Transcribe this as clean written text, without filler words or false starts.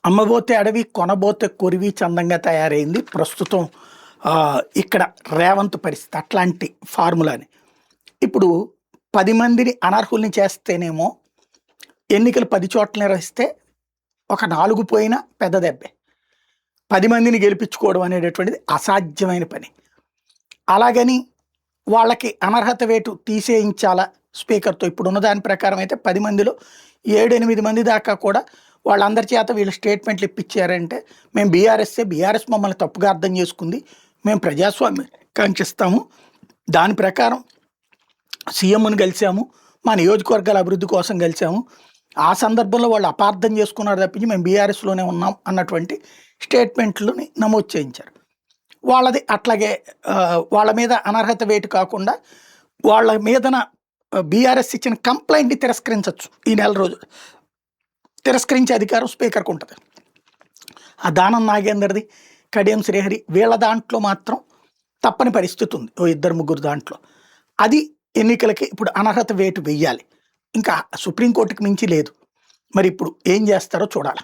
అమ్మబోతే అడవి కొనబోతే కొరివి చందంగా తయారైంది ప్రస్తుతం. ఇక్కడ రేవంత్ పరిస్థితి అట్లాంటి ఫార్ములాని. ఇప్పుడు 10 మందిని అనర్హుల్ని చేస్తేనేమో ఎన్నికలు 10 చోట్ల నిర్వహిస్తే ఒక 4 పోయినా పెద్ద దెబ్బే. 10 మందిని గెలిపించుకోవడం అనేటటువంటిది అసాధ్యమైన పని. అలాగని వాళ్ళకి అనర్హత వేటు తీసేయించాలా స్పీకర్‌తో. ఇప్పుడున్న దాని ప్రకారం అయితే 10 మందిలో 7, 8 మంది దాకా కూడా వాళ్ళందరి చేత వీళ్ళు స్టేట్మెంట్లు ఇప్పించారంటే, మేము బీఆర్ఎస్ మమ్మల్ని తప్పుగా అర్థం చేసుకుంది, మేము ప్రజాస్వామ్యం కాంక్షిస్తాము, దాని ప్రకారం సీఎంను కలిసాము, మా నియోజకవర్గాల అభివృద్ధి కోసం కలిసాము, ఆ సందర్భంలో వాళ్ళు అపార్థం చేసుకున్నారు తప్పించి మేము బీఆర్ఎస్లోనే ఉన్నాం అన్నటువంటి స్టేట్మెంట్లని నమోదు చేయించారు. వాళ్ళది అట్లాగే వాళ్ళ మీద అనర్హత వేటు కాకుండా వాళ్ళ మీదన బీఆర్ఎస్ ఇచ్చిన కంప్లైంట్ని తిరస్కరించవచ్చు. ఈ నెల రోజులు తిరస్కరించే అధికారం స్పీకర్కు ఉంటుంది. ఆ దానం నాగేందర్ది, కడియం శ్రీహరి వీళ్ళ దాంట్లో మాత్రం తప్పని పరిస్థితి ఉంది. ఓ 2-3 దాంట్లో అది ఎన్నికలకి ఇప్పుడు అనర్హత వేటు వెయ్యాలి. ఇంకా సుప్రీంకోర్టుకి మించి లేదు. మరి ఇప్పుడు ఏం చేస్తారో చూడాలి.